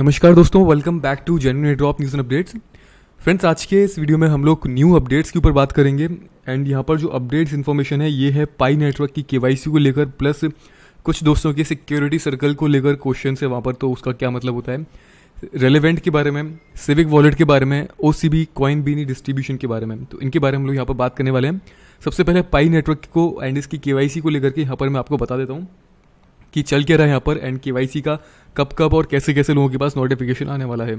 नमस्कार दोस्तों, welcome back to genuine drop news and updates. Friends, आज के इस वीडियो में हम लोग न्यू अपडेट्स के ऊपर बात करेंगे। एंड यहाँ पर जो अपडेट्स इन्फॉर्मेशन है ये है पाई नेटवर्क की केवाईसी को लेकर, प्लस कुछ दोस्तों के सिक्योरिटी सर्कल को लेकर क्वेश्चन है वहाँ पर, तो उसका क्या मतलब होता है, रेलेवेंट के बारे में, सिविक वॉलेट के बारे में, OCB कॉइन बीनी डिस्ट्रीब्यूशन के बारे में, तो इनके बारे में हम लोग यहाँ पर बात करने वाले हैं। सबसे पहले पाई नेटवर्क को एंड इसकी केवाईसी को लेकर के यहाँ पर मैं आपको बता देता हूँ कि चल क्या रहा है यहाँ पर, एंड केवाईसी का कब कब और कैसे कैसे लोगों के पास नोटिफिकेशन आने वाला है।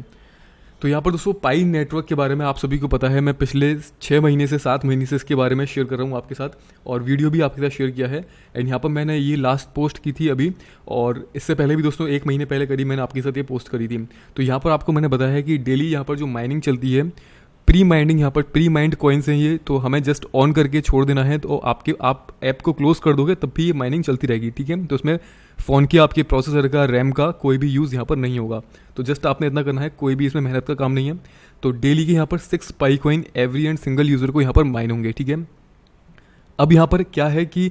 तो यहाँ पर दोस्तों पाई नेटवर्क के बारे में आप सभी को पता है, मैं पिछले 6 महीने से 7 महीने से इसके बारे में शेयर कर रहा हूँ आपके साथ, और वीडियो भी आपके साथ शेयर किया है। एंड यहाँ पर मैंने ये लास्ट पोस्ट की थी अभी, और इससे पहले भी दोस्तों 1 महीने पहले करीब मैंने आपके साथ ये पोस्ट करी थी। तो यहाँ पर आपको मैंने बताया है कि डेली यहाँ पर जो माइनिंग चलती है, प्री माइंडिंग, यहाँ पर प्री माइंड कॉइन्स हैं ये, तो हमें जस्ट ऑन करके छोड़ देना है, तो आप ऐप को क्लोज कर दोगे तब भी ये माइनिंग चलती रहेगी, ठीक है। तो उसमें फ़ोन के आपके प्रोसेसर का, रैम का कोई भी यूज़ यहाँ पर नहीं होगा। तो जस्ट आपने इतना करना है, कोई भी इसमें मेहनत का काम नहीं है। तो डेली के यहाँ पर 6 Pi coin every and single user को यहाँ पर माइन होंगे, ठीक है। अब यहाँ पर क्या है कि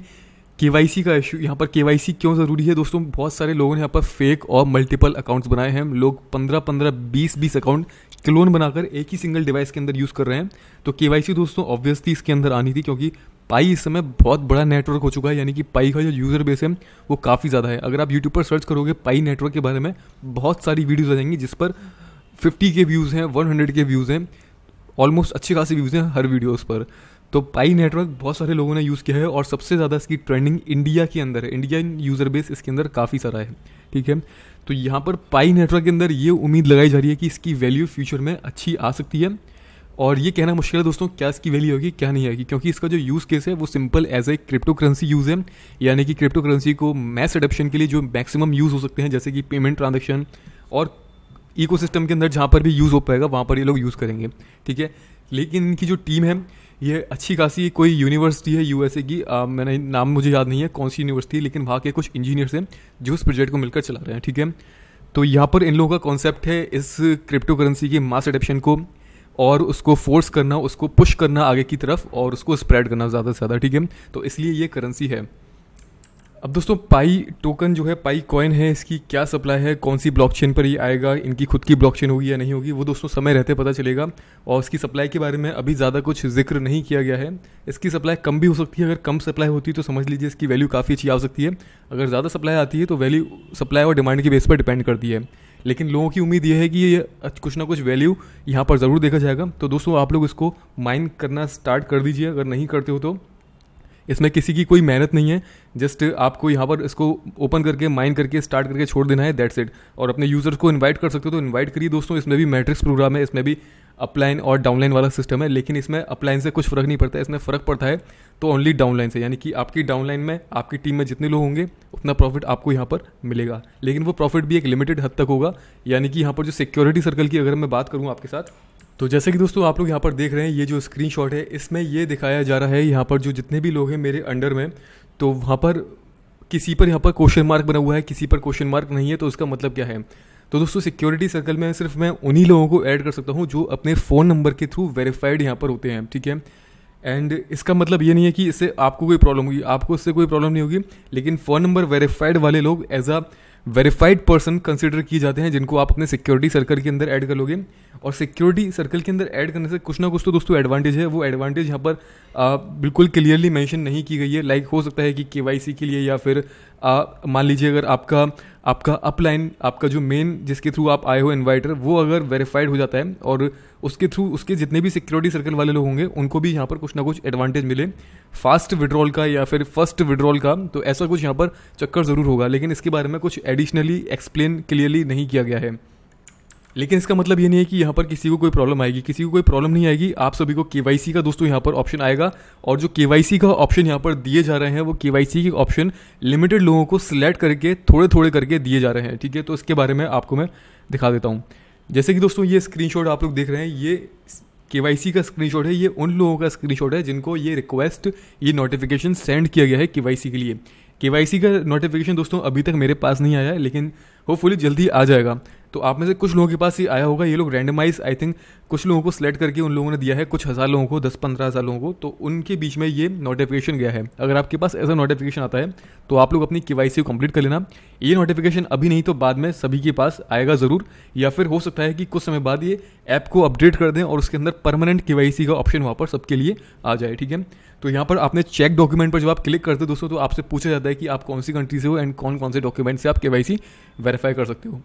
केवाईसी का इशू, यहाँ पर केवाईसी क्यों ज़रूरी है दोस्तों, बहुत सारे लोगों ने यहाँ पर फेक और मल्टीपल अकाउंट्स बनाए हैं। लोग 15-15, 20-20 अकाउंट क्लोन बनाकर एक ही सिंगल डिवाइस के अंदर यूज़ कर रहे हैं। तो केवाईसी दोस्तों ऑब्वियसली इसके अंदर आनी थी, क्योंकि पाई इस समय बहुत बड़ा नेटवर्क हो चुका है, यानी कि पाई का जो यूज़र बेस है वो काफ़ी ज़्यादा है। अगर आप यूट्यूब पर सर्च करोगे पाई नेटवर्क के बारे में, बहुत सारी वीडियोज़ आ जाएंगी जिस पर 50 के व्यूज़ हैं, 100 के व्यूज़ हैं, ऑलमोस्ट अच्छे खासे व्यूज़ हैं हर वीडियोज़ पर। तो पाई नेटवर्क बहुत सारे लोगों ने यूज़ किया है, और सबसे ज़्यादा इसकी ट्रेंडिंग इंडिया के अंदर है। इंडियन यूज़र बेस इसके अंदर काफ़ी सारा है, ठीक है। तो यहाँ पर पाई नेटवर्क के अंदर ये उम्मीद लगाई जा रही है कि इसकी वैल्यू फ्यूचर में अच्छी आ सकती है, और ये कहना मुश्किल है दोस्तों क्या इसकी वैल्यू होगी क्या नहीं आएगी, क्योंकि इसका जो यूज़ केस है वो simple as a crypto currency use है। यानी कि क्रिप्टो करेंसी को मैस एडप्शन के लिए जो मैक्सिमम यूज़ हो सकते हैं, जैसे कि पेमेंट ट्रांजेक्शन और इकोसिस्टम के अंदर जहाँ पर भी यूज़ हो पाएगा वहाँ पर ये लोग यूज़ करेंगे, ठीक है। लेकिन इनकी जो टीम है ये अच्छी खासी, कोई यूनिवर्सिटी है USA की, मैंने नाम मुझे याद नहीं है कौन सी यूनिवर्सिटी है, लेकिन वहाँ के कुछ इंजीनियर्स हैं जो इस प्रोजेक्ट को मिलकर चला रहे हैं, ठीक है। तो यहाँ पर इन लोगों का कॉन्सेप्ट है इस क्रिप्टो करेंसी के मास एडप्शन को और उसको फोर्स करना, उसको पुश करना आगे की तरफ, और उसको स्प्रेड करना ज़्यादा से ज़्यादा, ठीक है। तो इसलिए ये करेंसी है। अब दोस्तों पाई टोकन जो है, पाई कॉइन है, इसकी क्या सप्लाई है, कौन सी ब्लॉकचेन पर ये आएगा, इनकी खुद की ब्लॉकचेन होगी या नहीं होगी, वो दोस्तों समय रहते पता चलेगा। और इसकी सप्लाई के बारे में अभी ज़्यादा कुछ जिक्र नहीं किया गया है। इसकी सप्लाई कम भी हो सकती है, अगर कम सप्लाई होती है तो समझ लीजिए इसकी वैल्यू काफ़ी अच्छी आ सकती है। अगर ज़्यादा सप्लाई आती है तो वैल्यू सप्लाई और डिमांड के बेस पर डिपेंड करती है। लेकिन लोगों की उम्मीद ये है कि ये कुछ ना कुछ वैल्यू यहाँ पर ज़रूर देखा जाएगा। तो दोस्तों आप लोग इसको माइन करना स्टार्ट कर दीजिए, अगर नहीं करते हो तो। इसमें किसी की कोई मेहनत नहीं है, जस्ट आपको यहाँ पर इसको ओपन करके माइन करके स्टार्ट करके छोड़ देना है, दैट्स इट। और अपने यूज़र्स को इनवाइट कर सकते हो तो इनवाइट करिए दोस्तों। इसमें भी मैट्रिक्स प्रोग्राम है, इसमें भी अपलाइन और डाउनलाइन वाला सिस्टम है, लेकिन इसमें अपलाइन से कुछ फ़र्क नहीं पड़ता है। इसमें फ़र्क पड़ता है तो ओनली डाउनलाइन से, यानी कि आपकी डाउनलाइन में आपकी टीम में जितने लोग होंगे उतना प्रॉफिट आपको यहाँ पर मिलेगा। लेकिन वो प्रॉफिट भी एक लिमिटेड हद तक होगा। यानी कि यहाँ पर जो सिक्योरिटी सर्कल की अगर मैं बात करूँ आपके साथ, तो जैसे कि दोस्तों आप लोग यहाँ पर देख रहे हैं, ये जो स्क्रीनशॉट है इसमें ये दिखाया जा रहा है यहाँ पर जो जितने भी लोग हैं मेरे अंडर में, तो वहाँ पर किसी पर यहाँ पर क्वेश्चन मार्क बना हुआ है, किसी पर क्वेश्चन मार्क नहीं है। तो इसका मतलब क्या है, तो दोस्तों सिक्योरिटी सर्कल में सिर्फ मैं उन्हीं लोगों को ऐड कर सकता हूँ जो अपने फ़ोन नंबर के थ्रू वेरीफाइड यहाँ पर होते हैं, ठीक है। एंड इसका मतलब ये नहीं है कि इससे आपको कोई प्रॉब्लम होगी, आपको इससे कोई प्रॉब्लम नहीं होगी, लेकिन फ़ोन नंबर वेरीफाइड वाले लोग as a verified person consider किए जाते हैं, जिनको आप अपने सिक्योरिटी सर्कल के अंदर ऐड कर लोगे। और सिक्योरिटी सर्कल के अंदर ऐड करने से कुछ ना कुछ तो दोस्तों एडवांटेज है। वो एडवांटेज यहाँ पर बिल्कुल क्लियरली मेंशन नहीं की गई है। लाइक हो सकता है कि केवाईसी के लिए, या फिर मान लीजिए अगर आपका अपलाइन, आपका जो मेन जिसके थ्रू आप आए हो इन्वाइटर, वो अगर वेरीफाइड हो जाता है और उसके थ्रू उसके जितने भी सिक्योरिटी सर्कल वाले लोग होंगे उनको भी यहाँ पर कुछ ना कुछ एडवांटेज मिले, फास्ट विड्रॉल का या फिर फर्स्ट विड्रॉल का, तो ऐसा कुछ यहाँ पर चक्कर ज़रूर होगा। लेकिन इसके बारे में कुछ एडिशनली एक्सप्लेन क्लियरली नहीं किया गया है। लेकिन इसका मतलब ये नहीं है कि यहाँ पर किसी को कोई प्रॉब्लम आएगी, किसी को कोई प्रॉब्लम नहीं आएगी। आप सभी को केवाईसी का दोस्तों यहाँ पर ऑप्शन आएगा, और जो केवाईसी का ऑप्शन यहाँ पर दिए जा रहे हैं वो केवाईसी के ऑप्शन लिमिटेड लोगों को सिलेक्ट करके थोड़े थोड़े करके दिए जा रहे हैं, ठीक है। तो इसके बारे में आपको मैं दिखा देता हूँ। जैसे कि दोस्तों ये स्क्रीनशॉट आप लोग देख रहे हैं, ये केवाईसी का स्क्रीनशॉट है। ये उन लोगों का स्क्रीनशॉट है जिनको ये रिक्वेस्ट, ये नोटिफिकेशन सेंड किया गया है केवाईसी के लिए। केवाईसी का नोटिफिकेशन दोस्तों अभी तक मेरे पास नहीं आया है, लेकिन होपफुली जल्दी आ जाएगा। तो आप में से कुछ लोगों के पास ये आया होगा, ये लोग रैंडमाइज आई थिंक कुछ लोगों को सिलेक्ट करके उन लोगों ने दिया है, कुछ हज़ार लोगों को, 10-15 हज़ार लोगों को, तो उनके बीच में ये नोटिफिकेशन गया है। अगर आपके पास ऐसा नोटिफिकेशन आता है तो आप लोग अपनी केवाईसी को कंप्लीट कर लेना। ये नोटिफिकेशन अभी नहीं तो बाद में सभी के पास आएगा ज़रूर, या फिर हो सकता है कि कुछ समय बाद ये ऐप को अपडेट कर दें और उसके अंदर परमानेंट केवाईसी का ऑप्शन वहाँ पर सबके लिए आ जाए, ठीक है। तो यहाँ पर आपने चेक डॉक्यूमेंट पर जब आप क्लिक करते हो दोस्तों, तो आपसे पूछा जाता है कि आप कौन सी कंट्री से हो एंड कौन कौन से डॉक्यूमेंट से आप केवाईसी वेरीफाई कर सकते हो।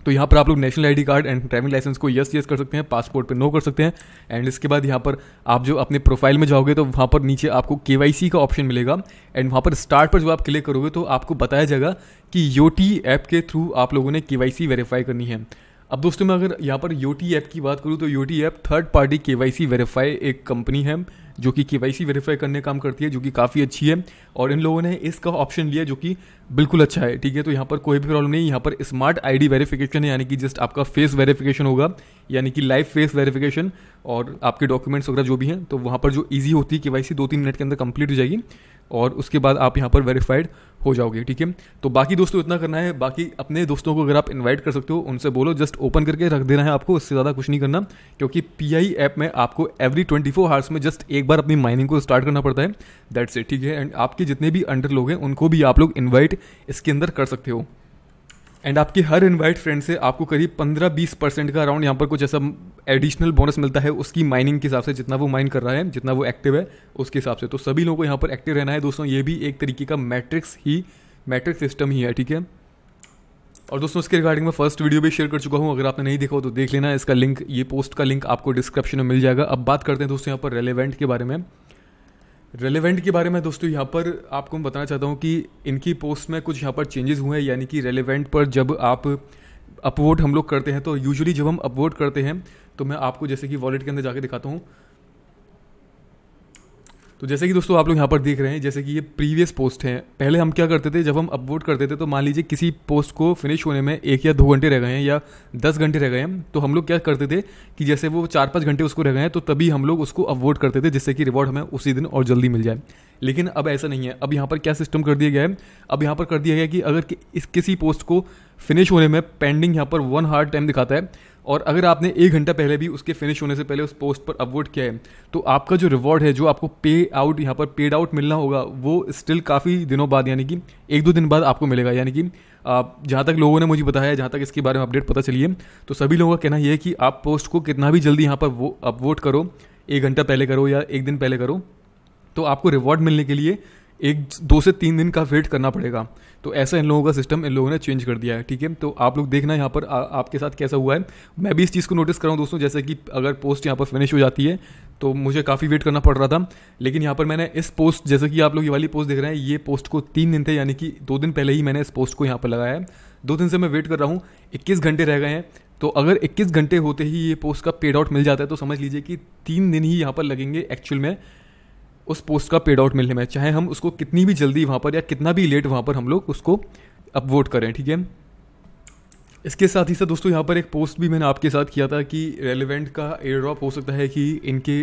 तो यहाँ पर आप लोग national ID card and driving licence को यस कर सकते हैं, पासपोर्ट पे नो कर सकते हैं। एंड इसके बाद यहाँ पर आप जो अपने प्रोफाइल में जाओगे तो वहाँ पर नीचे आपको केवाईसी का ऑप्शन मिलेगा एंड वहाँ पर स्टार्ट पर जब आप क्लिक करोगे तो आपको बताया जाएगा कि योटी ऐप के थ्रू आप लोगों ने केवाईसी वेरीफाई करनी है। अब दोस्तों मैं अगर यहाँ पर योटी ऐप की बात करूँ तो Yoti app third party KYC verify एक कंपनी है जो कि केवाईसी वेरीफाई करने काम करती है, जो कि काफ़ी अच्छी है और इन लोगों ने इसका ऑप्शन लिया जो कि बिल्कुल अच्छा है, ठीक है। तो यहाँ पर कोई भी प्रॉब्लम नहीं, यहाँ पर स्मार्ट आईडी वेरिफिकेशन है, यानी कि जस्ट आपका फेस वेरिफिकेशन होगा, यानी कि लाइव फेस वेरिफिकेशन और आपके डॉक्यूमेंट्स वगैरह जो भी हैं, तो वहाँ पर जो ईजी होती है केवाईसी 2-3 मिनट के अंदर कंप्लीट हो जाएगी और उसके बाद आप यहाँ पर वेरीफाइड हो जाओगे, ठीक है। तो बाकी दोस्तों इतना करना है, बाकी अपने दोस्तों को अगर आप इनवाइट कर सकते हो उनसे बोलो, जस्ट ओपन करके रख देना है आपको, इससे ज़्यादा कुछ नहीं करना, क्योंकि पीआई ऐप में आपको एवरी 24 आवर्स में जस्ट एक बार अपनी माइनिंग को स्टार्ट करना पड़ता है, दैट्स इट, ठीक है। एंड आपके जितने भी अंडर लोग हैं उनको भी आप लोग इन्वाइट इसके अंदर कर सकते हो। एंड आपके हर इनवाइट फ्रेंड से आपको करीब 15-20% का अराउंड यहाँ पर कुछ ऐसा एडिशनल बोनस मिलता है, उसकी माइनिंग के हिसाब से, जितना वो माइन कर रहा है, जितना वो एक्टिव है उसके हिसाब से। तो सभी लोगों को यहाँ पर एक्टिव रहना है दोस्तों, ये भी एक तरीके का मैट्रिक्स सिस्टम ही है, ठीक है। और दोस्तों इसके रिगार्डिंग मैं फर्स्ट वीडियो भी शेयर कर चुका हूँ, अगर आपने नहीं देखा हो तो देख लेना, इसका लिंक, ये पोस्ट का लिंक आपको डिस्क्रिप्शन में मिल जाएगा। अब बात करते हैं दोस्तों यहाँ पर रेलेवेंट के बारे में। रेलेवेंट के बारे में दोस्तों यहाँ पर आपको मैं बताना चाहता हूँ कि इनकी पोस्ट में कुछ यहाँ पर चेंजेस हुए हैं, यानी कि रेलेवेंट पर जब आप अपवोट हम लोग करते हैं तो यूजुअली जब हम अपवोट करते हैं तो मैं आपको जैसे कि वॉलेट के अंदर जाके दिखाता हूँ। तो जैसे कि दोस्तों आप लोग यहाँ पर देख रहे हैं, जैसे कि ये प्रीवियस पोस्ट है, पहले हम क्या करते थे, जब हम अपलोड करते थे तो मान लीजिए किसी पोस्ट को फिनिश होने में 1 या 2 घंटे रह गए हैं या 10 घंटे रह गए हैं, तो हम लोग क्या करते थे कि जैसे वो 4-5 घंटे उसको रह गए हैं तो तभी हम लोग उसको अपलोड करते थे, जिससे कि रिवॉर्ड हमें उसी दिन और जल्दी मिल जाए। लेकिन अब ऐसा नहीं है, अब यहाँ पर क्या सिस्टम कर दिया गया है, अब यहाँ पर कर दिया गया है कि अगर किसी पोस्ट को फिनिश होने में पेंडिंग यहाँ पर 1 आवर टाइम दिखाता है और अगर आपने 1 घंटा पहले भी उसके फिनिश होने से पहले उस पोस्ट पर अपलोड किया है, तो आपका जो रिवॉर्ड है, जो आपको पे आउट यहाँ पर पेड आउट मिलना होगा, वो स्टिल काफ़ी दिनों बाद, यानी कि 1-2 दिन बाद आपको मिलेगा। यानी कि जहाँ तक लोगों ने मुझे बताया, जहाँ तक इसके बारे में अपडेट पता चली है, तो सभी लोगों का कहना यह है कि आप पोस्ट को कितना भी जल्दी यहाँ पर वो अपलोड करो, 1 घंटा पहले करो या 1 दिन पहले करो, तो आपको रिवॉर्ड मिलने के लिए 2 से 3 दिन का वेट करना पड़ेगा। तो ऐसा इन लोगों का सिस्टम इन लोगों ने चेंज कर दिया है, ठीक है। तो आप लोग देखना यहाँ पर आपके साथ कैसा हुआ है। मैं भी इस चीज़ को नोटिस कर रहा हूँ दोस्तों, जैसे कि अगर पोस्ट यहाँ पर फिनिश हो जाती है तो मुझे काफ़ी वेट करना पड़ रहा था, लेकिन यहाँ पर मैंने इस पोस्ट, जैसे कि आप लोग ये वाली पोस्ट देख रहे हैं, ये पोस्ट को 3 दिन थे, यानी कि 2 दिन पहले ही मैंने इस पोस्ट को यहाँ पर लगाया है। 2 दिन से मैं वेट कर रहा हूँ, 21 घंटे रह गए हैं। तो अगर 21 घंटे होते ही ये पोस्ट का पेड आउट मिल जाता है तो समझ लीजिए कि 3 दिन ही यहाँ पर लगेंगे एक्चुअल में उस पोस्ट का पेड आउट मिलने में, चाहे हम उसको कितनी भी जल्दी वहाँ पर या कितना भी लेट वहाँ पर हम लोग उसको अपवोट करें, ठीक है। इसके साथ ही साथ दोस्तों यहाँ पर एक पोस्ट भी मैंने आपके साथ किया था कि रेलेवेंट का एयर ड्रॉप हो सकता है कि इनके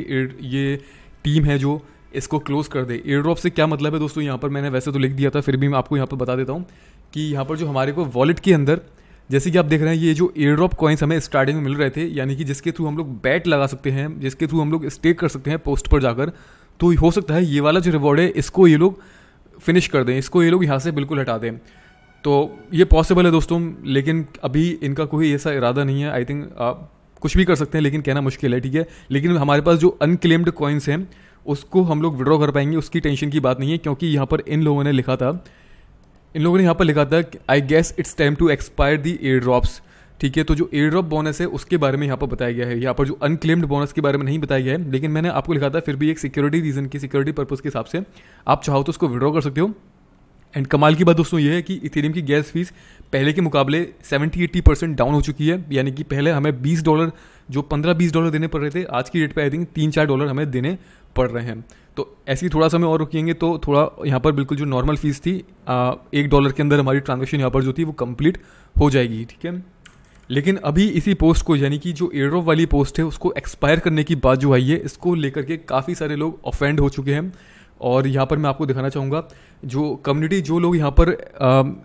ये टीम है जो इसको क्लोज कर दे। एयर ड्रॉप से क्या मतलब है दोस्तों, यहाँ पर मैंने वैसे तो लिख दिया था, फिर भी मैं आपको यहाँ पर बता देता हूँ कि यहाँ पर जो हमारे को वॉलेट के अंदर, जैसे कि आप देख रहे हैं, ये जो एयर ड्रॉप कॉइन्स हमें स्टार्टिंग में मिल रहे थे, यानी कि जिसके थ्रू हम लोग बैट लगा सकते हैं, जिसके थ्रू हम लोग स्टेक कर सकते हैं पोस्ट पर जाकर, तो हो सकता है ये वाला जो रिवॉर्ड है इसको ये लोग फिनिश कर दें, इसको ये लोग यहाँ से बिल्कुल हटा दें। तो ये पॉसिबल है दोस्तों, लेकिन अभी इनका कोई ऐसा इरादा नहीं है। आई थिंक आप कुछ भी कर सकते हैं, लेकिन कहना मुश्किल है, ठीक है। लेकिन हमारे पास जो अनक्लेम्ड कॉइन्स हैं उसको हम लोग विड्रॉ कर पाएंगे, उसकी टेंशन की बात नहीं है, क्योंकि यहाँ पर इन लोगों ने लिखा था, I guess it's time to expire the air drops, ठीक है। तो जो एयर ड्रॉप बोनस है उसके बारे में यहाँ पर बताया गया है, यहाँ पर जो अनक्लेम्ड बोनस के बारे में नहीं बताया गया है, लेकिन मैंने आपको लिखा था फिर भी एक सिक्योरिटी पर्पज़ के हिसाब से आप चाहो तो उसको विड्रॉ कर सकते हो। एंड कमाल की बात दोस्तों ये है कि इथेरियम की गैस फीस पहले के मुकाबले 70-80% डाउन हो चुकी है, यानी कि पहले हमें $20 जो $15-20 देने पड़ रहे थे, आज की डेट पे आई थिंक $3-4 हमें देने पड़ रहे हैं। तो ऐसे ही थोड़ा समय और रुकेंगे तो थोड़ा यहाँ पर बिल्कुल जो नॉर्मल फीस थी $1 के अंदर हमारी ट्रांजेक्शन यहाँ पर जो थी वो कंप्लीट हो जाएगी, ठीक है। लेकिन अभी इसी पोस्ट को, यानी कि जो एयर ड्रॉप वाली पोस्ट है उसको एक्सपायर करने की बात जो आई है, इसको लेकर के काफ़ी सारे लोग ऑफेंड हो चुके हैं और यहाँ पर मैं आपको दिखाना चाहूँगा जो कम्युनिटी, जो लोग यहाँ पर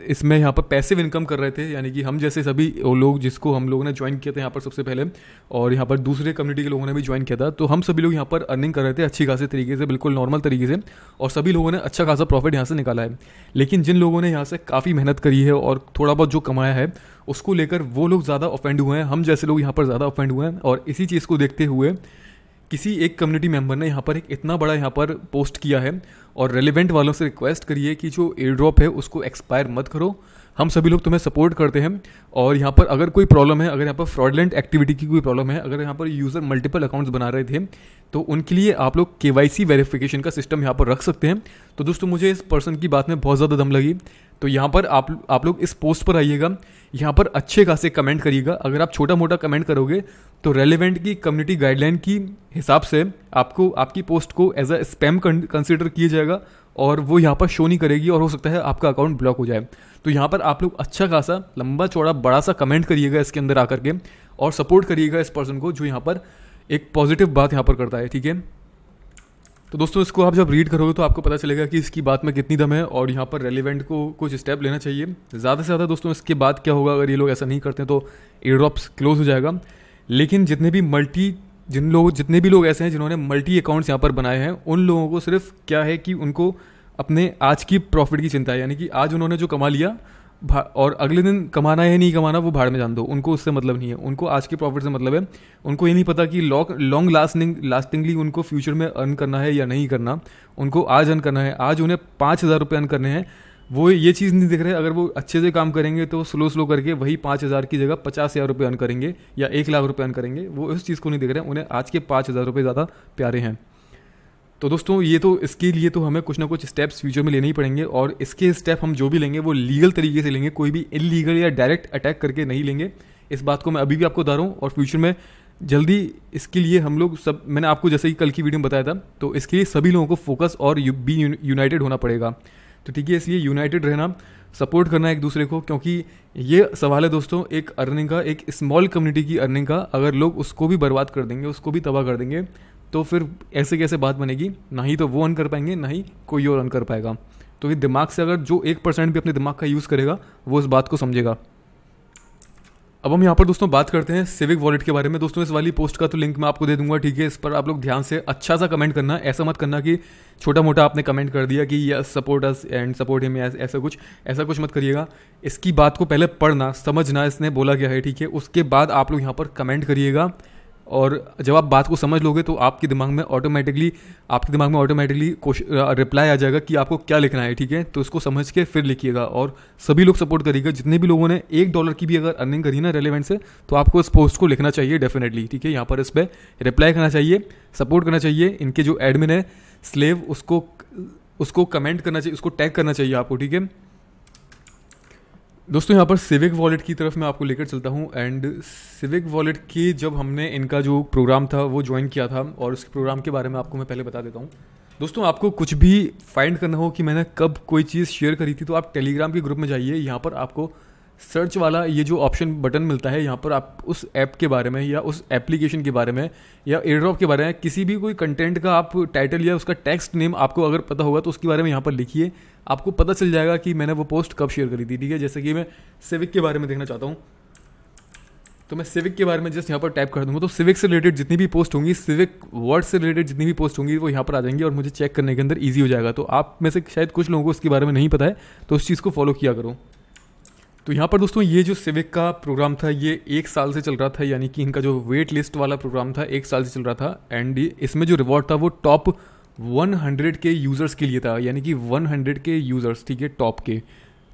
इसमें यहाँ पर पैसिव इनकम कर रहे थे, यानी कि हम जैसे सभी वो लोग जिसको हम लोगों ने ज्वाइन किया था यहाँ पर सबसे पहले, और यहाँ पर दूसरे कम्युनिटी के लोगों ने भी ज्वाइन किया था, तो हम सभी लोग यहाँ पर अर्निंग कर रहे थे अच्छी खासी तरीके से, बिल्कुल नॉर्मल तरीके से, और सभी लोगों ने अच्छा खासा प्रॉफिट यहाँ से निकाला है। लेकिन जिन लोगों ने यहाँ से काफ़ी मेहनत करी है और थोड़ा बहुत जो कमाया है उसको लेकर वो लोग ज़्यादा ऑफेंड हुए हैं, हम जैसे लोग यहाँ पर ज़्यादा ऑफेंड हुए हैं। और इसी चीज़ को देखते हुए किसी एक कम्युनिटी मेंबर ने यहाँ पर एक इतना बड़ा यहाँ पर पोस्ट किया है और रेलिवेंट वालों से रिक्वेस्ट करी है कि जो एयर ड्रॉप है उसको एक्सपायर मत करो, हम सभी लोग तुम्हें सपोर्ट करते हैं। और यहाँ पर अगर कोई प्रॉब्लम है, अगर यहाँ पर फ्रॉडलेंट एक्टिविटी की कोई प्रॉब्लम है, अगर यहाँ पर यूज़र मल्टीपल अकाउंट्स बना रहे थे, तो उनके लिए आप लोग KYC वेरिफिकेशन का सिस्टम यहाँ पर रख सकते हैं। तो दोस्तों मुझे इस पर्सन की बात में बहुत ज़्यादा दम लगी, तो यहाँ पर आप लोग इस पोस्ट पर आइएगा, यहाँ पर अच्छे खासे कमेंट करिएगा। अगर आप छोटा मोटा कमेंट करोगे तो रेलिवेंट की कम्युनिटी गाइडलाइन की हिसाब से आपको आपकी पोस्ट को एज अ स्पैम कंसिडर किया जाएगा और वो यहाँ पर शो नहीं करेगी और हो सकता है आपका अकाउंट ब्लॉक हो जाए। तो यहाँ पर आप लोग अच्छा खासा लंबा चौड़ा बड़ा सा कमेंट करिएगा इसके अंदर आकर के और सपोर्ट करिएगा इस पर्सन को जो यहाँ पर एक पॉजिटिव बात यहाँ पर करता है, ठीक है। तो दोस्तों इसको आप जब रीड करोगे तो आपको पता चलेगा कि इसकी बात में कितनी दम है और यहाँ पर रेलिवेंट को कुछ स्टेप लेना चाहिए ज़्यादा से ज़्यादा। दोस्तों इसके बाद क्या होगा, अगर ये लोग ऐसा नहीं करते तो एयर ड्रॉप्स क्लोज हो जाएगा। लेकिन जितने भी लोग ऐसे हैं जिन्होंने मल्टी अकाउंट्स यहाँ पर बनाए हैं, उन लोगों को सिर्फ क्या है कि उनको अपने आज की प्रॉफिट की चिंता है, यानी कि आज उन्होंने जो कमा लिया और अगले दिन कमाना है नहीं कमाना वो भाड़ में जान दो, उनको उससे मतलब नहीं है, उनको आज के प्रॉफिट से मतलब है। उनको ये नहीं पता कि लॉन्ग लास्टिंगली उनको फ्यूचर में अर्न करना है या नहीं करना, उनको आज अर्न करना है, आज उन्हें 5,000 रुपये अर्न करने हैं। वो ये चीज़ नहीं दिख रहे, अगर वो अच्छे से काम करेंगे तो स्लो करके वही 5,000 की जगह 50,000 रुपये अर्न करेंगे या 1,00,000 रुपये अर्न करेंगे, वो उस चीज़ को नहीं दिख रहे हैं, उन्हें आज के 5,000 रुपये ज़्यादा प्यारे हैं। तो दोस्तों इसके लिए तो हमें कुछ ना कुछ स्टेप्स फ्यूचर में लेने ही पड़ेंगे और इसके स्टेप हम जो भी लेंगे वो लीगल तरीके से लेंगे, कोई भी इलीगल या डायरेक्ट अटैक करके नहीं लेंगे। इस बात को मैं अभी भी आपको बता रहा हूँ और फ्यूचर में जल्दी इसके लिए हम लोग सब, मैंने आपको जैसे ही कल की वीडियो में बताया था, तो इसके लिए सभी लोगों को फोकस और बी यूनाइटेड होना पड़ेगा। तो ठीक है, इसलिए यूनाइटेड रहना, सपोर्ट करना एक दूसरे को, क्योंकि ये सवाल है दोस्तों एक अर्निंग का, एक स्मॉल कम्युनिटी की अर्निंग का। अगर लोग उसको भी बर्बाद कर देंगे, उसको भी तबाह कर देंगे, तो फिर ऐसे कैसे बात बनेगी, ना ही तो वो अर्न कर पाएंगे ना ही कोई और अर्न कर पाएगा। तो ये दिमाग से अगर जो 1% भी अपने दिमाग का यूज़ करेगा वो इस बात को समझेगा। अब हम यहाँ पर दोस्तों बात करते हैं सिविक वॉलेट के बारे में। दोस्तों इस वाली पोस्ट का तो लिंक मैं आपको दे दूंगा, ठीक है। इस पर आप लोग ध्यान से अच्छा सा कमेंट करना, ऐसा मत करना कि छोटा मोटा आपने कमेंट कर दिया कि yes support us and support him, ऐसा कुछ मत करिएगा। इसकी बात को पहले पढ़ना, समझना इसने बोला क्या है, ठीक है। उसके बाद आप लोग यहाँ पर कमेंट करिएगा और जब आप बात को समझ लोगे तो आपके दिमाग में ऑटोमेटिकली रिप्लाई आ जाएगा कि आपको क्या लिखना है, ठीक है। तो उसको समझ के फिर लिखिएगा और सभी लोग सपोर्ट करिएगा। जितने भी लोगों ने $1 की भी अगर अर्निंग करी ना रेलेवेंट से, तो आपको इस पोस्ट को लिखना चाहिए डेफिनेटली, ठीक है। यहाँ पर इस पर रिप्लाई करना चाहिए, सपोर्ट करना चाहिए। इनके जो एडमिन है स्लेव, उसको कमेंट करना चाहिए, उसको टैग करना चाहिए आपको, ठीक है। दोस्तों यहाँ पर सिविक वॉलेट की तरफ मैं आपको लेकर चलता हूँ। एंड सिविक वॉलेट की जब हमने इनका जो प्रोग्राम था वो ज्वाइन किया था, और उस प्रोग्राम के बारे में आपको मैं पहले बता देता हूँ। दोस्तों आपको कुछ भी फाइंड करना हो कि मैंने कब कोई चीज़ शेयर करी थी, तो आप टेलीग्राम के ग्रुप में जाइए। यहाँ पर आपको सर्च वाला ये जो ऑप्शन बटन मिलता है, यहाँ पर आप उस ऐप के बारे में या उस एप्लीकेशन के बारे में या एयरड्रॉप के बारे में किसी भी कोई कंटेंट का आप टाइटल या उसका टेक्स्ट नेम आपको अगर पता होगा तो उसके बारे में यहाँ पर लिखिए। आपको पता चल जाएगा कि मैंने वो पोस्ट कब शेयर करी थी, ठीक है। जैसे कि मैं सिविक के बारे में देखना चाहता हूँ, तो मैं सिविक के बारे में जस्ट यहाँ पर टाइप कर दूँगा, तो सिविक से रिलेटेड जितनी भी पोस्ट होंगी, सिविक वर्ड से रिलेटेड जितनी भी पोस्ट होंगी, वो यहाँ पर आ जाएंगी और मुझे चेक करने के अंदर ईजी हो जाएगा। तो आप में से शायद कुछ लोगों को इसके बारे में नहीं पता है, तो उस चीज़ को फॉलो किया करो। तो यहाँ पर दोस्तों ये जो सिविक का प्रोग्राम था ये 1 साल से चल रहा था, यानी कि इनका जो वेट लिस्ट वाला प्रोग्राम था 1 साल से चल रहा था। एंड इसमें जो रिवॉर्ड था वो टॉप 100 के यूज़र्स के लिए था, यानी कि 100 के यूज़र्स, ठीक है, टॉप के।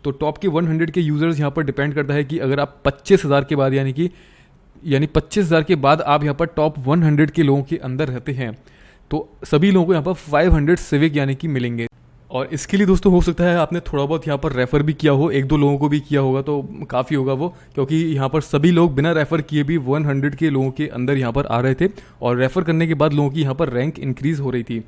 तो टॉप के 100 के यूज़र्स यहाँ पर डिपेंड करता है कि अगर आप 25,000 के बाद यानी 25,000 के बाद आप यहाँ पर टॉप 100 के लोगों के अंदर रहते हैं, तो सभी लोगों को यहाँ पर 500 सिविक यानी कि मिलेंगे। और इसके लिए दोस्तों हो सकता है आपने थोड़ा बहुत यहाँ पर रेफ़र भी किया हो, 1-2 लोगों को भी किया होगा तो काफ़ी होगा वो, क्योंकि यहाँ पर सभी लोग बिना रेफ़र किए भी 100 के लोगों के अंदर यहाँ पर आ रहे थे और रेफ़र करने के बाद लोगों की यहाँ पर रैंक इंक्रीज़ हो रही थी।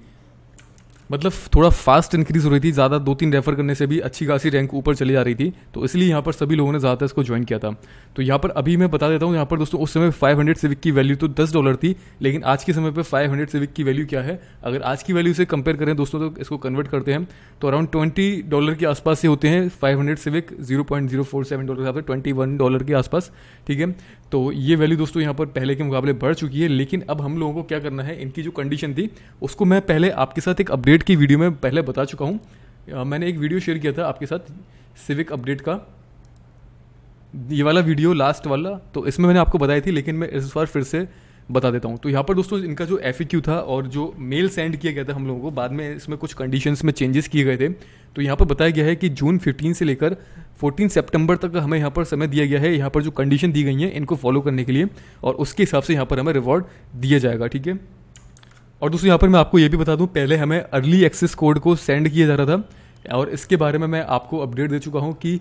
मतलब थोड़ा फास्ट इंक्रीज हो रही थी, ज़्यादा 2-3 रेफर करने से भी अच्छी खासी रैंक ऊपर चली जा रही थी, तो इसलिए यहाँ पर सभी लोगों ने ज़्यादातर इसको ज्वाइन किया था। तो यहाँ पर अभी मैं बता देता हूँ, यहाँ पर दोस्तों उस समय 500 सिविक की वैल्यू तो $10 थी, लेकिन आज के समय पर 500 सिविक की वैल्यू क्या है, अगर आज की वैल्यू से कंपेयर करें दोस्तों तो इसको कन्वर्ट करते हैं तो अराउंड $20 के आसपास से होते हैं 500 सिविक, $0.047 के आसपास, $21 के आसपास, ठीक है। तो ये वैल्यू दोस्तों यहाँ पर पहले के मुकाबले बढ़ चुकी है, लेकिन अब हम लोगों को क्या करना है, इनकी जो कंडीशन थी उसको मैं पहले आपके साथ एक अपडेट की वीडियो में पहले बता चुका हूँ। मैंने एक वीडियो शेयर किया था आपके साथ सिविक अपडेट का, ये वाला वीडियो लास्ट वाला, तो इसमें मैंने आपको बताई थी, लेकिन मैं इस बार फिर से बता देता हूँ। तो यहाँ पर दोस्तों इनका जो FAQ था और जो मेल सेंड किया गया था हम लोगों को, बाद में इसमें कुछ कंडीशंस में चेंजेस किए गए थे। तो यहाँ पर बताया गया है कि जून 15 से लेकर 14 सितंबर तक हमें यहाँ पर समय दिया गया है, यहाँ पर जो कंडीशन दी गई हैं इनको फॉलो करने के लिए, और उसके हिसाब से यहाँ पर हमें रिवॉर्ड दिया जाएगा, ठीक है। और दोस्तों यहाँ पर मैं आपको ये भी बता दूँ, पहले हमें अर्ली एक्सेस कोड को सेंड किया जा रहा था, और इसके बारे में मैं आपको अपडेट दे चुका हूँ कि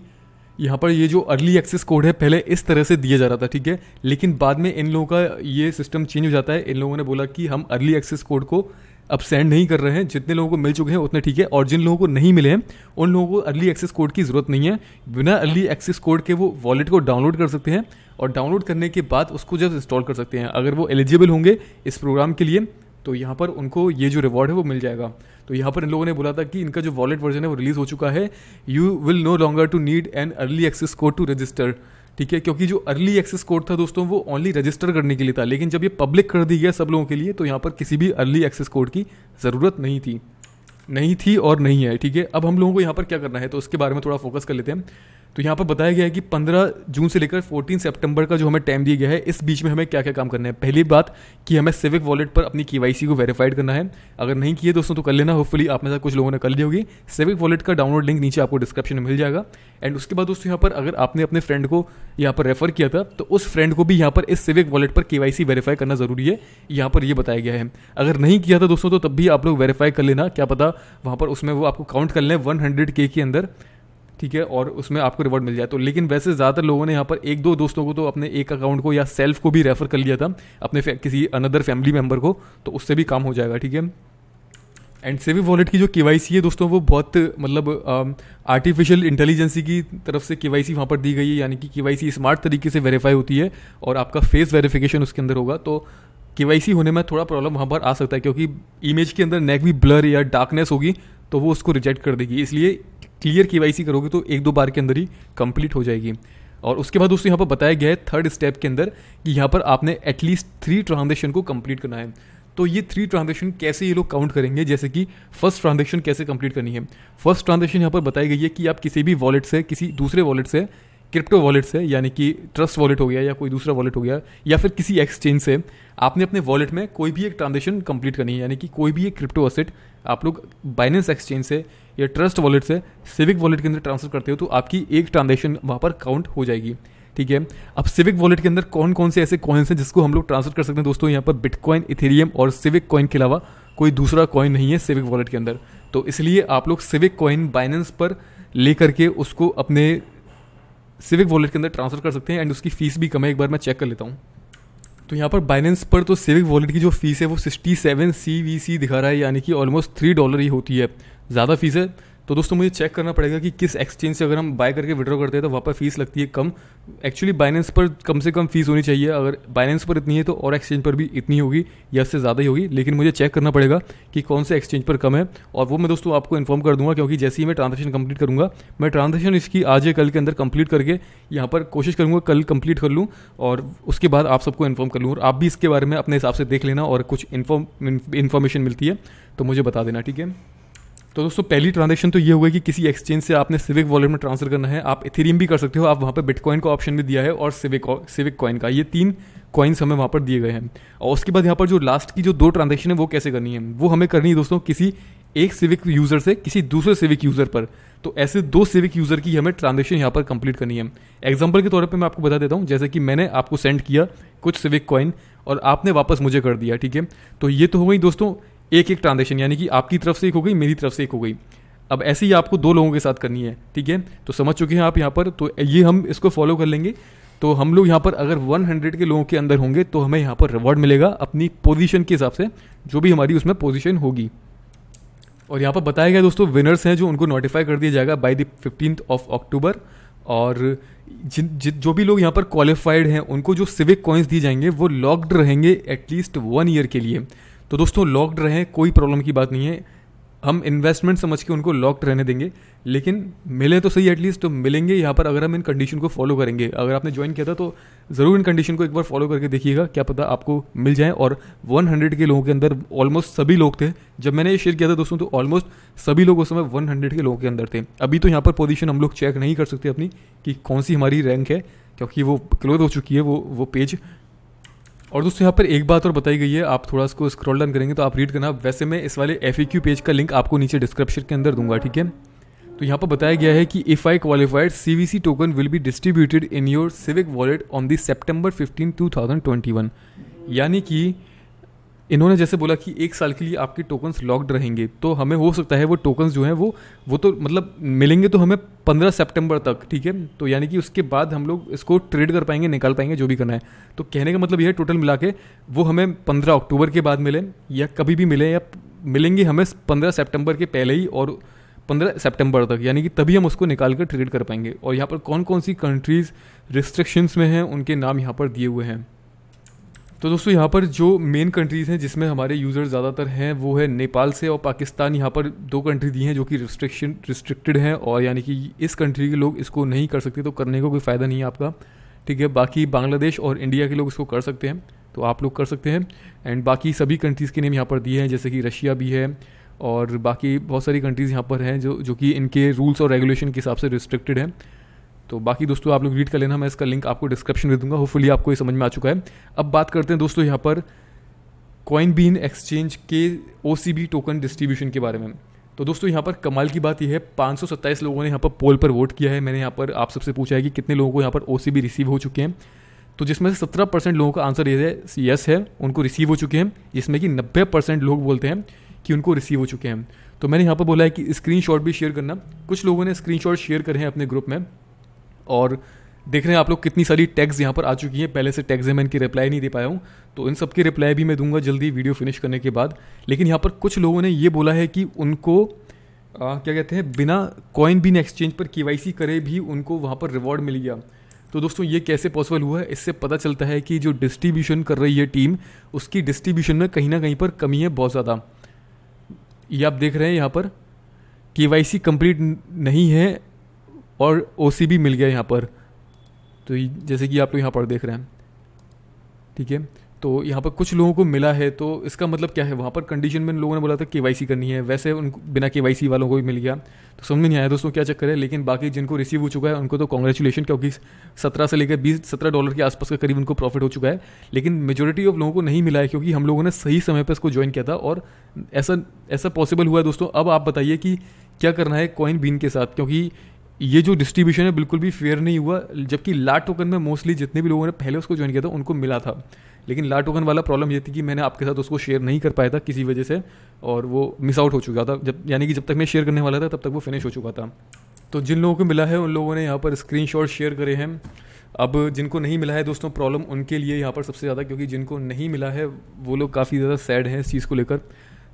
यहाँ पर ये जो अर्ली एक्सेस कोड है पहले इस तरह से दिया जा रहा था, ठीक है, लेकिन बाद में इन लोगों का ये सिस्टम चेंज हो जाता है। इन लोगों ने बोला कि हम अर्ली एक्सेस कोड को अब सेंड नहीं कर रहे हैं, जितने लोगों को मिल चुके हैं उतने ठीक है, और जिन लोगों को नहीं मिले हैं उन लोगों को अर्ली एक्सेस कोड की ज़रूरत नहीं है। बिना अर्ली एक्सेस कोड के वो वॉलेट को डाउनलोड कर सकते हैं, और डाउनलोड करने के बाद उसको जब इंस्टॉल कर सकते हैं, अगर वो एलिजिबल होंगे इस प्रोग्राम के लिए तो यहाँ पर उनको ये जो रिवॉर्ड है वो मिल जाएगा। तो यहाँ पर इन लोगों ने बोला था कि इनका जो वॉलेट वर्जन है वो रिलीज़ हो चुका है, you will no longer to need an early access code to register, ठीक है, क्योंकि जो अर्ली एक्सेस कोड था दोस्तों वो ओनली रजिस्टर करने के लिए था, लेकिन जब ये पब्लिक कर दी गया सब लोगों के लिए तो यहाँ पर किसी भी अर्ली एक्सेस कोड की ज़रूरत नहीं थी और नहीं है, ठीक है। अब हम लोगों को यहाँ पर क्या करना है तो उसके बारे में थोड़ा फोकस कर लेते हैं। तो यहाँ पर बताया गया है कि 15 जून से लेकर 14 सितंबर का जो हमें टाइम दिया गया है, इस बीच में हमें क्या क्या काम करना है। पहली बात कि हमें सिविक वॉलेट पर अपनी KYC को वेरीफाइड करना है, अगर नहीं किए दोस्तों तो कर लेना, होपफुली आप में से कुछ लोगों ने कर ली होगी। सिविक वॉलेट का डाउनलोड लिंक नीचे आपको डिस्क्रिप्शन में मिल जाएगा। एंड उसके बाद दोस्तों यहाँ पर अगर आपने अपने फ्रेंड को यहाँ पर रेफर किया था तो उस फ्रेंड को भी यहाँ पर इस सिविक वॉलेट पर KYC वेरीफाई करना जरूरी है, यहाँ पर ये बताया गया है। अगर नहीं किया था दोस्तों तो तब भी आप लोग वेरीफाई कर लेना, क्या पता वहाँ पर उसमें वो आपको काउंट कर लें 100K के अंदर, ठीक है, और उसमें आपको रिवॉर्ड मिल जाए। तो लेकिन वैसे ज़्यादातर लोगों ने यहाँ पर 1-2 दोस्तों को तो अपने एक अकाउंट को या सेल्फ को भी रेफर कर लिया था, अपने किसी अनदर फैमिली मेम्बर को, तो उससे भी काम हो जाएगा, ठीक है। एंड सिविक वॉलेट की जो KYC है दोस्तों वो बहुत मतलब आर्टिफिशियल इंटेलिजेंसी की तरफ से KYC वहाँ पर दी गई है, यानी कि KYC स्मार्ट तरीके से वेरीफाई होती है और आपका फेस वेरिफिकेशन उसके अंदर होगा। तो KYC होने में थोड़ा प्रॉब्लम वहाँ पर आ सकता है, क्योंकि इमेज के अंदर नेक भी ब्लर या डार्कनेस होगी तो वो उसको रिजेक्ट कर देगी, इसलिए क्लियर KYC करोगे तो 1-2 बार के अंदर ही कंप्लीट हो जाएगी। और उसके बाद दोस्तों यहाँ पर बताया गया है थर्ड स्टेप के अंदर कि यहाँ पर आपने एटलीस्ट 3 ट्रांजेक्शन को कंप्लीट करना है। तो ये 3 ट्रांजेक्शन कैसे ये लोग काउंट करेंगे, जैसे कि फर्स्ट ट्रांजेक्शन कैसे कंप्लीट करनी है। फर्स्ट ट्रांजेक्शन यहाँ पर बताई गई है कि आप किसी भी वॉलेट से, किसी दूसरे वॉलेट से, क्रिप्टो वॉलेट से, यानी कि ट्रस्ट वॉलेट हो गया या कोई दूसरा वॉलेट हो गया, या फिर किसी एक्सचेंज से आपने अपने वॉलेट में कोई भी एक ट्रांजेक्शन कंप्लीट करनी है, यानी कि कोई भी एक क्रिप्टो एसेट आप लोग बाइनेंस एक्सचेंज से या ट्रस्ट वॉलेट से सिविक वॉलेट के अंदर ट्रांसफर करते हो तो आपकी एक ट्रांजेक्शन वहाँ पर काउंट हो जाएगी, ठीक है। अब सिविक वॉलेट के अंदर कौन कौन से ऐसे कॉइन्स हैं जिसको हम लोग ट्रांसफर कर सकते हैं दोस्तों, यहाँ पर बिटकॉइन, इथेरियम और सिविक कॉइन के अलावा कोई दूसरा कॉइन नहीं है सिविक वॉलेट के अंदर। तो इसलिए आप लोग सिविक कॉइन बाइनेंस पर ले करके उसको अपने सिविक वॉलेट के अंदर ट्रांसफर कर सकते हैं, एंड उसकी फीस भी कम है, एक बार मैं चेक कर लेता हूँ। तो यहाँ पर बाइनेंस पर तो सिविक वॉलेट की जो फीस है वो 67 CVC दिखा रहा है, यानी कि ऑलमोस्ट $3 ही होती है, ज़्यादा फीस है। तो दोस्तों मुझे चेक करना पड़ेगा कि किस एक्सचेंज से अगर हम बाय करके विड्रॉ करते हैं तो वहाँ पर फीस लगती है कम। एक्चुअली बाइनेंस पर कम से कम फीस होनी चाहिए, अगर बाइनेंस पर इतनी है तो और एक्सचेंज पर भी इतनी होगी या इससे ज़्यादा ही होगी, लेकिन मुझे चेक करना पड़ेगा कि कौन से एक्सचेंज पर कम है, और वो मैं दोस्तों आपको इन्फॉर्म कर दूंगा, क्योंकि जैसे ही मैं ट्रांजेक्शन कंप्लीट करूँगा, मैं ट्रांजेक्शन इसकी आज या कल के अंदर कंप्लीट करके यहाँ पर कोशिश करूँगा कल कंप्लीट कर लूँ, और उसके बाद आप सबको इन्फॉर्म कर लूँ, और आप भी इसके बारे में अपने हिसाब से देख लेना, और कुछ इन्फॉर्मेशन मिलती है तो मुझे बता देना, ठीक है। तो दोस्तों पहली ट्रांजेक्शन तो ये हुआ कि किसी एक्सचेंज से आपने सिविक वॉलेट में ट्रांसफर करना है। आप इथेरियम भी कर सकते हो, आप वहाँ पे बिटकॉइन का ऑप्शन भी दिया है, और सिविक कॉइन का, ये 3 कॉइन्स हमें वहाँ पर दिए गए हैं। और उसके बाद यहाँ पर जो लास्ट की जो 2 ट्रांजेक्शन है वो कैसे करनी है, वो हमें करनी है दोस्तों किसी एक सिविक यूज़र से किसी दूसरे सिविक यूज़र पर। तो ऐसे 2 सिविक यूज़र की हमें ट्रांजेक्शन यहाँ पर कंप्लीट करनी है। एग्जाम्पल के तौर पर मैं आपको बता देता हूँ, जैसे कि मैंने आपको सेंड किया कुछ सिविक कॉइन और आपने वापस मुझे कर दिया, ठीक है। तो ये तो हो गई दोस्तों एक ट्रांजेक्शन, यानी कि आपकी तरफ से एक हो गई, मेरी तरफ से एक हो गई। अब ऐसे ही आपको 2 लोगों के साथ करनी है, ठीक है। तो समझ चुके हैं आप यहाँ पर, तो ये हम इसको फॉलो कर लेंगे। तो हम लोग यहाँ पर अगर 100 के लोगों के अंदर होंगे तो हमें यहाँ पर रिवॉर्ड मिलेगा अपनी पोजीशन के हिसाब से, जो भी हमारी उसमें पोजीशन होगी। और यहाँ पर बताया गया दोस्तों विनर्स हैं जो उनको नोटिफाई कर दिया जाएगा by the 15th of October. और जो भी लोग यहाँ पर क्वालिफाइड हैं उनको जो सिविक कॉइन्स दिए जाएंगे वो लॉक्ड रहेंगे एटलीस्ट 1 ईयर के लिए। तो दोस्तों लॉक्ड रहें, कोई प्रॉब्लम की बात नहीं है, हम इन्वेस्टमेंट समझ के उनको लॉक्ड रहने देंगे, लेकिन मिले तो सही एटलीस्ट, तो मिलेंगे यहाँ पर अगर हम इन कंडीशन को फॉलो करेंगे। अगर आपने ज्वाइन किया था तो ज़रूर इन कंडीशन को एक बार फॉलो करके देखिएगा, क्या पता आपको मिल जाए। और 100 के लोगों के अंदर ऑलमोस्ट सभी लोग थे, जब मैंने ये शेयर किया था दोस्तों तो ऑलमोस्ट सभी लोग उस समय 100 के लोगों के अंदर थे। अभी तो यहाँ पर पोजीशन हम लोग चेक नहीं कर सकते अपनी कि कौन सी हमारी रैंक है, क्योंकि वो क्लोज हो चुकी है वो पेज। और दोस्तों यहाँ पर एक बात और बताई गई है, आप थोड़ा इसको स्क्रॉल डाउन करेंगे तो आप रीड करना। वैसे मैं इस वाले FAQ पेज का लिंक आपको नीचे डिस्क्रिप्शन के अंदर दूंगा, ठीक है। तो यहाँ पर बताया गया है कि if I qualified CVC token will be distributed in your civic wallet on the September 15, 2021। यानी कि इन्होंने जैसे बोला कि 1 साल के लिए आपके टोकन्स लॉक्ड रहेंगे, तो हमें हो सकता है वो टोकन्स जो हैं वो तो मतलब मिलेंगे तो हमें 15 सितंबर तक, ठीक है। तो यानी कि उसके बाद हम लोग इसको ट्रेड कर पाएंगे, निकाल पाएंगे, जो भी करना है। तो कहने का मतलब यह है टोटल मिला के वो हमें 15 अक्टूबर के बाद मिले या कभी भी मिले, या मिलेंगे हमें 15 सितंबर के पहले ही और 15 सितंबर तक, यानी कि तभी हम उसको निकाल कर ट्रेड कर पाएंगे। और यहाँ पर कौन कौन सी कंट्रीज़ रिस्ट्रिक्शंस में हैं उनके नाम यहाँ पर दिए हुए हैं। तो दोस्तों यहाँ पर जो मेन कंट्रीज़ हैं जिसमें हमारे यूज़र ज़्यादातर हैं वो है नेपाल से और पाकिस्तान। यहाँ पर 2 कंट्री दी हैं जो कि रिस्ट्रिक्टेड हैं, और यानी कि इस कंट्री के लोग इसको नहीं कर सकते, तो करने का कोई फ़ायदा नहीं है आपका, ठीक है। बाकी बांग्लादेश और इंडिया के लोग इसको कर सकते हैं, तो आप लोग कर सकते हैं। एंड बाकी सभी कंट्रीज़ के नेम यहाँ पर दिए हैं, जैसे कि रशिया भी है और बाकी बहुत सारी कंट्रीज़ यहाँ पर हैं जो कि इनके रूल्स और रेगुलेशन के हिसाब से रिस्ट्रिक्टेड हैं। तो बाकी दोस्तों आप लोग रीड कर लेना, मैं इसका लिंक आपको डिस्क्रिप्शन में दूंगा। होपफुली आपको ये समझ में आ चुका है। अब बात करते हैं दोस्तों यहाँ पर कॉइनबीन एक्सचेंज के OCB टोकन डिस्ट्रीब्यूशन के बारे में। तो दोस्तों यहाँ पर कमाल की बात यह है, 527 लोगों ने यहाँ पर पोल पर वोट किया है। मैंने यहाँ पर आप सबसे पूछा है कि कितने लोगों को यहाँ पर OCB रिसीव हो चुके हैं, तो जिसमें से 17% लोगों का आंसर यस है, उनको रिसीव हो चुके हैं, जिसमें कि 90% लोग बोलते हैं कि उनको रिसीव हो चुके हैं। तो मैंने यहाँ पर बोला है कि स्क्रीनशॉट भी शेयर करना। कुछ लोगों ने स्क्रीनशॉट शेयर करे हैं अपने ग्रुप में, और देख रहे हैं आप लोग कितनी सारी टैग्स यहाँ पर आ चुकी हैं। पहले से टैग्स है, मैं इनकी रिप्लाई नहीं दे पाया हूँ, तो इन सब की रिप्लाई भी मैं दूंगा जल्दी वीडियो फिनिश करने के बाद। लेकिन यहाँ पर कुछ लोगों ने ये बोला है कि उनको क्या कहते हैं, बिना कॉइनबीन एक्सचेंज पर KYC करे भी उनको वहाँ पर रिवॉर्ड मिल गया। तो दोस्तों ये कैसे पॉसिबल हुआ है, इससे पता चलता है कि जो डिस्ट्रीब्यूशन कर रही है टीम, उसकी डिस्ट्रीब्यूशन में कहीं ना कहीं पर कमी है बहुत ज़्यादा। ये आप देख रहे हैं यहाँ पर KYC कंप्लीट नहीं है और OCB मिल गया यहाँ पर, तो जैसे कि आप लोग यहाँ पर देख रहे हैं, ठीक है। तो यहाँ पर कुछ लोगों को मिला है, तो इसका मतलब क्या है, वहाँ पर कंडीशन में लोगों ने बोला था KYC करनी है, वैसे उनको बिना KYC वालों को भी मिल गया। तो समझ में नहीं आया दोस्तों क्या चक्कर है। लेकिन बाकी जिनको रिसीव हो चुका है उनको तो कॉन्ग्रेचुलेशन, क्योंकि 17 से लेकर $17 के आसपास का करीब उनको प्रॉफिट हो चुका है। लेकिन मेजोरिटी ऑफ लोगों को नहीं मिला है, क्योंकि हम लोगों ने सही समय पर इसको ज्वाइन किया था और ऐसा पॉसिबल हुआ है दोस्तों। अब आप बताइए कि क्या करना है कॉइनबीन के साथ, क्योंकि ये जो डिस्ट्रीब्यूशन है बिल्कुल भी फेयर नहीं हुआ। जबकि ला टोकन में मोस्टली जितने भी लोगों ने पहले उसको ज्वाइन किया था उनको मिला था, लेकिन ला टोकन वाला प्रॉब्लम ये थी कि मैंने आपके साथ उसको शेयर नहीं कर पाया था किसी वजह से, और वो मिस आउट हो चुका था। यानी कि जब तक मैं शेयर करने वाला था तब तक वो फिनिश हो चुका था। तो जिन लोगों को मिला है उन लोगों ने यहाँ पर स्क्रीनशॉट शेयर करे हैं। अब जिनको नहीं मिला है दोस्तों, प्रॉब्लम उनके लिए यहाँ पर सबसे ज़्यादा, क्योंकि जिनको नहीं मिला है वो लोग काफ़ी ज़्यादा सैड हैं इस चीज़ को लेकर।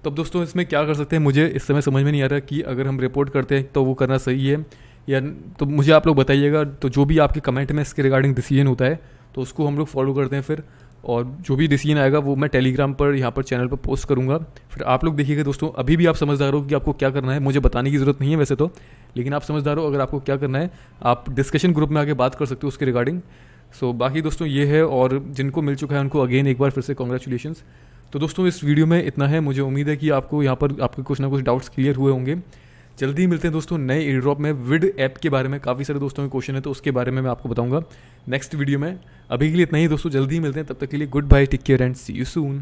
तो अब दोस्तों इसमें क्या कर सकते हैं, मुझे इस समय समझ में नहीं आ रहा कि अगर हम रिपोर्ट करते हैं तो वो करना सही है या, तो मुझे आप लोग बताइएगा। तो जो भी आपके कमेंट में इसके रिगार्डिंग डिसीजन होता है तो उसको हम लोग फॉलो करते हैं फिर, और जो भी डिसीजन आएगा वो मैं टेलीग्राम पर यहाँ पर चैनल पर पोस्ट करूँगा। फिर आप लोग देखिएगा दोस्तों। अभी भी आप समझदार हो कि आपको क्या करना है, मुझे बताने की ज़रूरत नहीं है वैसे तो, लेकिन आप समझदार हो, अगर आपको क्या करना है आप डिस्कशन ग्रुप में आके बात कर सकते हो उसके रिगार्डिंग। सो बाकी दोस्तों ये है, और जिनको मिल चुका है उनको अगेन एक बार फिर से कॉन्ग्रेचुलेशंस। तो दोस्तों इस वीडियो में इतना है। मुझे उम्मीद है कि आपको यहाँ पर आपके कुछ ना कुछ डाउट्स क्लियर हुए होंगे। जल्दी मिलते हैं दोस्तों नए एयर ड्रॉप में। विड ऐप के बारे में काफ़ी सारे दोस्तों के क्वेश्चन है, तो उसके बारे में मैं आपको बताऊंगा नेक्स्ट वीडियो में। अभी के लिए इतना ही दोस्तों, जल्दी मिलते हैं, तब तक के लिए goodbye, take care and see you soon.